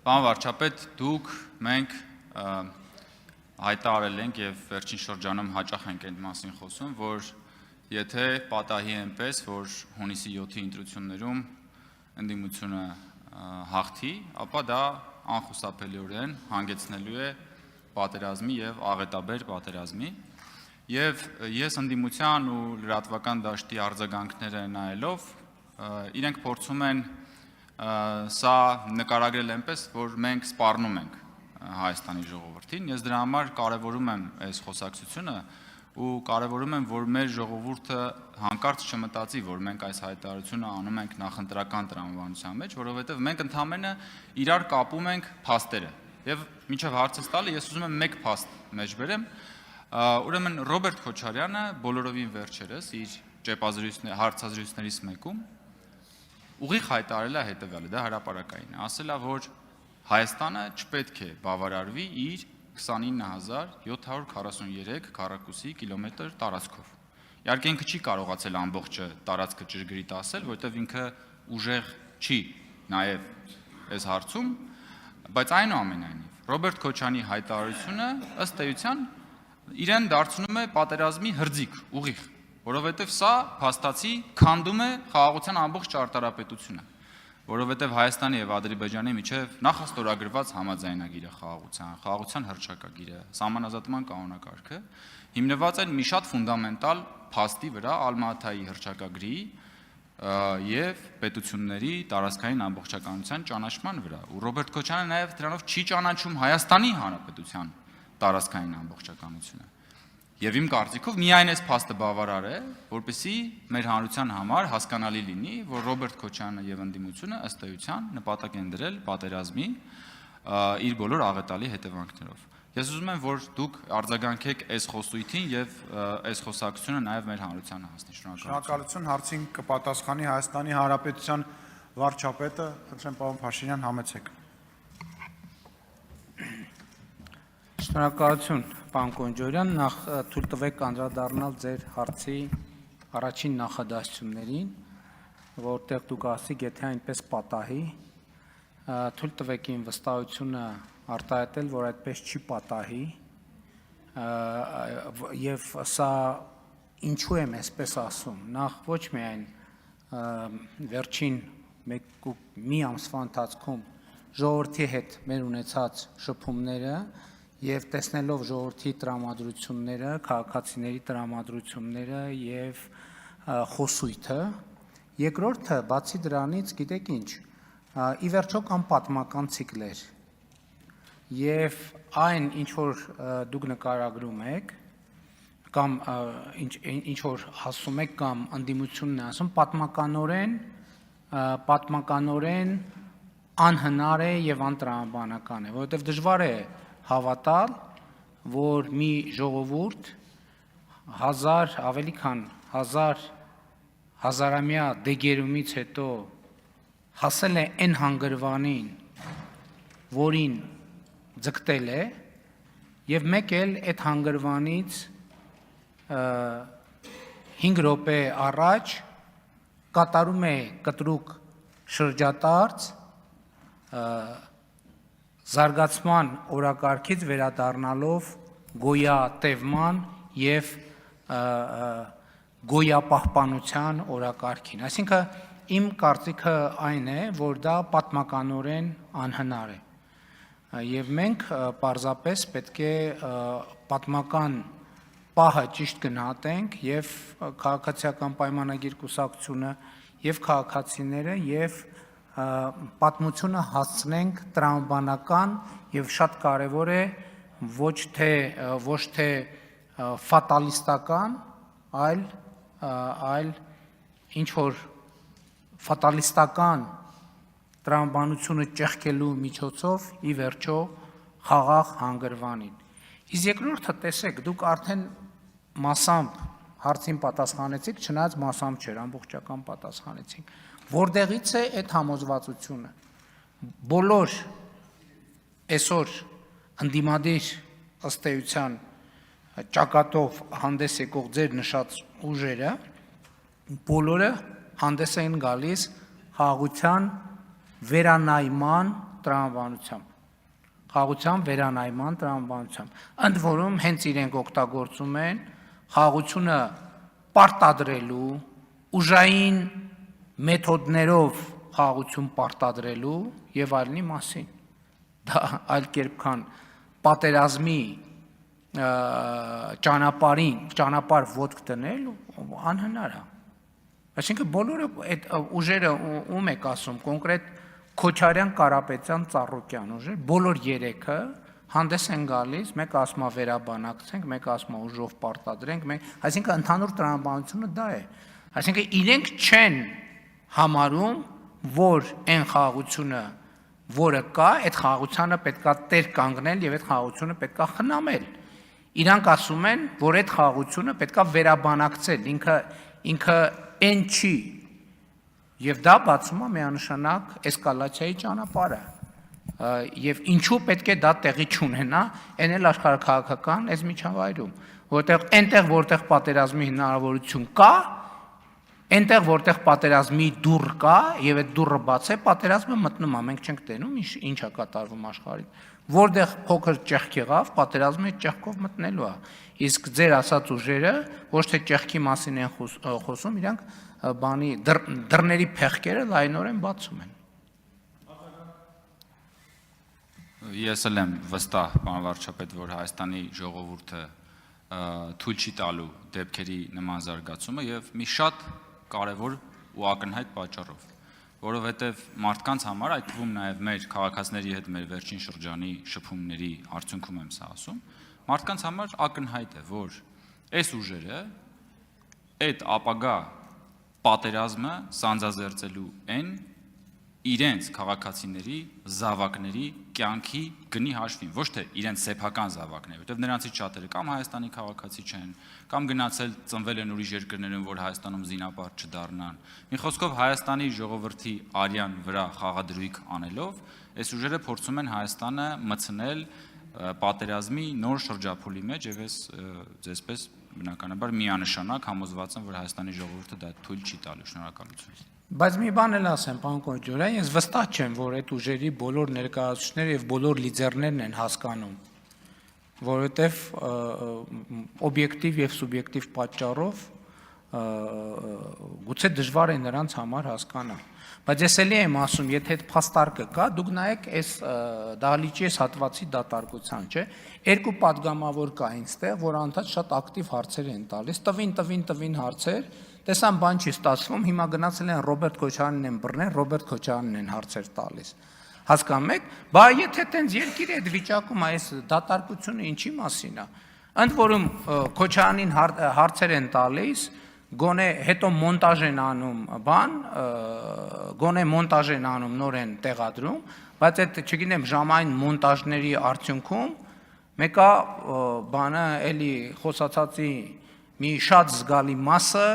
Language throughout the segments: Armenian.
Պարոն վարչապետ, դուք մենք հայտարարել ենք եւ վերջին շրջանում հաճախ ենք այդ մասին խոսում, որ եթե պատահի այնպես, որ հունիսի 7-ի ընտրություններում ընդդիմությունը հաղթի, ապա դա անխուսափելիորեն հանգեցնելու է պատերազմի եւ աղետաբեր պատերազմի, եւ ես ընդդիմության ու լրատվական դաշտի արձագանքները նայելով իրենք փորձում են սա նկարագրել այնպես, որ մենք սպառնում ենք Հայաստանի ժողովրդին, ես դրա համար կարևորում եմ այս խոսակցությունը ու կարևորում եմ, որ մեր ժողովուրդը հանկարծ չմտածի, որ մենք այս հայտարարությունը անում ենք նախընտրական տրամաբանության մեջ, որովհետև մենք ընդհանրապես իրար կապում ենք փաստերը։ Եվ մինչև հարցս տալը ես ուզում եմ մեկ փաստ մեջ բերեմ, ուրեմն Ռոբերտ Քոչարյանը բոլորովին վերջերս իր հարցազրույցներից մեկում ուղիղ հայտարարել է հետևյալը, դա հրապարակային է, ասել է, որ Հայաստանը չպետք է բավարարվի իր 29743 քառակուսի կիլոմետր տարածքով։ Իհարկե ինքը չի կարողացել ամբողջը տարածքը ճշգրիտ ասել, որովհետև ինքը ուժեղ չի նաև այս հարցում, բայց այնուամենայնիվ Ռոբերտ Քոչյանի հայտարարությունը ըստ էության իրեն դարձնում է պատերազմի հրձիկ, ուղիղ, որովհետև սա փաստացի քանդում է խաղաղության ամբողջ ճարտարապետությունը, որովհետև Հայաստանի եւ Ադրբեջանի միջև նախաստորագրված համաձայնագիրը խաղաղության հռչակագիրը, սահմանազատման կանոնակարգը հիմնված են մի շատ ֆունդամենտալ փաստի վրա, Ալմա-Աթայի հռչակագրի եւ պետությունների տարածքային ամբողջականության ճանաչման վրա, ու Ռոբերտ Քոչյանը նաեւ դրանով չի ճանաչում Հայաստանի Հանրապետության տարածքային ամբողջականությունը։ Եվ իմ կարծիքով միայն այս փաստը բավարար է, որպեսզի մեր հանրության համար հասկանալի լինի, որ Ռոբերտ Քոչյանը եւ ընդդիմությունը ըստ էության նպատակ են դրել պատերազմի իր բոլոր աղետալի հետևանքներով։ Ես ուզում եմ, որ դուք արձագանքեք այս խոսույթին եւ այս խոսակցությունը նաեւ մեր հանրությանը հասնի։ Շնորհակալություն, հարցին կպատասխանի Հայաստանի Հանրապետության վարչապետը, խնդրեմ պարոն Փաշինյան, համեցեք։ Շնորհակալություն, պարոն Կոնջորյան, նախ թույլ տվեք անդրադառնալ ձեր հարցի առաջին նախադասություններին, որտեղ դուք ասիք, եթե այնպես պատահի, թույլ տվեք իմ վստահությունը արտահայտել, որ այդպես չի պատահի, եւ սա ինչու եմ այսպես ասում, նախ ոչ միայն վերջին մի ամսվա ընթացքում ժողովրդի հետ մեր ունեցած շփումները եւ տեսնելով ժողովրդի տրամադրությունները, քաղաքացիների տրամադրությունները եւ խոսույթը, երկրորդը բացի դրանից գիտեք ինչ, ի վերջո կան պատմական ցիկլեր եւ այն ինչ որ դուք նկարագրում եք կամ ինչ որ ասում եք կամ ընդդիմությունն է ասում պատմականորեն անհնար է եւ անտրամաբանական է, որովհետեւ դժվար է հավատալ, որ մի ժողովուրդ ավելի քան հազարամյա դեգերումից հետո հասել է այն հանգրվանին, որին ձգտել է, եւ մեկ էլ այդ հանգրվանից 5 րոպե առաջ կատարում է կտրուկ շրջադարձ զարգացման օրակարգից վերադառնալով գոյատևման եւ գոյապահպանության օրակարգին։ Այսինքն իմ կարծիքը այն է, որ դա պատմականորեն անհնար է։ Եվ մենք պարզապես պետք է պատմական պահը ճիշտ գնահատենք եւ քաղաքացիական պայմանագիր կուսակցությունը եւ քաղաքացիները եւ պատմությունը հասցնենք տրամաբանական եւ շատ կարեւոր է ոչ թե ֆատալիստական, այլ ինչ որ ֆատալիստական տրամաբանությունը ճեղքելու միջոցով ի վերջո խաղաղ հանգրվանին։ Իսկ երկրորդը տեսեք, դուք արդեն մասամբ հարցին պատասխանեցիք, չնայած մասամբ չէր, ամբողջական պատասխանեցիք։ Որտեղից է այդ համոզվածությունը։ Բոլոր այսօր ընդդիմադիր ըստ էության ճակատով հանդես եկող ձեր նշած ուժերը բոլորը հանդես են գալիս խաղաղության վերանայման տրամաբանությամբ, խաղաղության վերանայման տրամաբանությամբ, ընդ որում հենց իրենք օգտագործում են խաղաղությունը պարտադրելու, ուժային մեթոդներով խաղաղություն պարտադրելու եւ այլնի մասին։ Դա այլ կերպ քան պատերազմի ճանապարհ ոտք դնել անհնար է։ Այսինքն բոլորը այդ ուժերը ում եք ասում, կոնկրետ Քոչարյան, Կարապետյան, Ծառուկյան ուժեր, բոլոր երեքը հանդես են գալիս, մեկը ասում է վերաբանակցենք, մեկը ասում է ուժով պարտադրենք, այսինքն ընդհանուր տրամաբանությունը դա է։ Այսինքն իրենք չեն համարում, որ այն խաղաղությունը, որը կա, այդ խաղաղությանը պետքա տեր կանգնել եւ այդ խաղաղությունը պետքա խնամել։ Իրանք ասում են, որ այդ խաղաղությունը պետքա վերաբանակցել, ինքը այն չի, եւ դա բացում է միանշանակ էսկալացիայի ճանապարհը։ Եվ ինչու պետք է դա տեղի չունենա, այն էլ աշխարհաքաղաքական այս միջավայրում, որտեղ այնտեղ որտեղ պատերազմի հնարավորություն կա, այնտեղ որտեղ պատերազմի դուռ կա եւ այդ դուռը բաց է, պատերազմը մտնում է, մենք չենք տենում ինչ է կատարվում աշխարհին։ Որտեղ փոքր ճեղք եղավ, պատերազմը այդ ճեղքով մտնելու է։ Իսկ ձեր ասած ուժերը ոչ թե ճեղքի մասին են խոսում, իրանք բանի դռների փեղկերը լայնորեն բացում են։ Ես էլ եմ վստահ, պարոն վարչապետ, որ Հայաստանի ժողովուրդը թույլ չի տալու դեպքերի նման զարգացումը եւ մի շատ կարևոր ու ակնհայտ պատճառով, որովհետեւ մարդկանց համար, այդ թվում նաեւ մեր քաղաքացիների հետ մեր վերջին շրջանի շփումների արդյունքում եմ սա ասում, մարդկանց համար ակնհայտ է, որ այս ուժերը այդ ապագա պատերազմը սանձազերծելու են իրենց քաղաքացիների զավակների կյանքի գնի հաշվին, ոչ թե իրենց սեփական զավակների, որտեղ նրանցից շատերը կամ Հայաստանի քաղաքացի չեն, կամ գնացել ծնվել են ուրիշ երկրներում, որ Հայաստանում զինապարտ չդառնան։ Մի խոսքով Հայաստանի ժողովրդի արյան վրա խաղադրույք անելով, այս ուժերը փորձում են Հայաստանը մտցնել պատերազմի նոր շրջափուլի մեջ եւ ես ձեզպես բնականաբար միանշանակ համոզված եմ, որ Հայաստանի ժողովուրդը դա թույլ չի տալու։ Շնորհակալություն։ Բայց մի բան էլ ասեմ, պարոն Կոջորյան, ես վստահ չեմ, որ այդ ուժերի բոլոր ներկայացուցիչները եւ բոլոր լիդերներն են հասկանում, որովհետեւ օբյեկտիվ եւ սուբյեկտիվ պատճառով գուցե դժվար է նրանց համար հասկանալ։ Բայց ես էլի եմ ասում, եթե այդ փաստարկը կա, դուք նայեք այս դահլիճի այս հատվածի դատարկության, չէ՞։ Երկու падգամավոր կա այնտեղ, որ անդադ շատ ակտիվ հարցեր են տալիս, տվին հարցեր, տեսան բան չի ստացվում, հիմա գնացել են Ռոբերտ Քոչարյանին են բռնել, Ռոբերտ Քոչարյանին են հարցեր տալիս։ Հասկանում եք, բա եթե տենց երկիրը այդ վիճակում այս դատարկությունը ինչի մասին է։ Ընդ որում Քոչարյանին հարցեր են տալիս, գոնե հետո մոնտաժ են անում գոնե մոնտաժ են անում նոր են տեղադրում, բայց այդ չգիտեմ ժամային մոնտաժների արդյունքում մեկը բանը էլի խոսացածի մի շատ զգալի մասը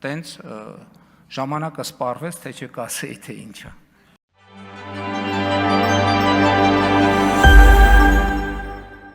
տենց ժամանակը սպառվեց, թե չկասեի թե ինչա։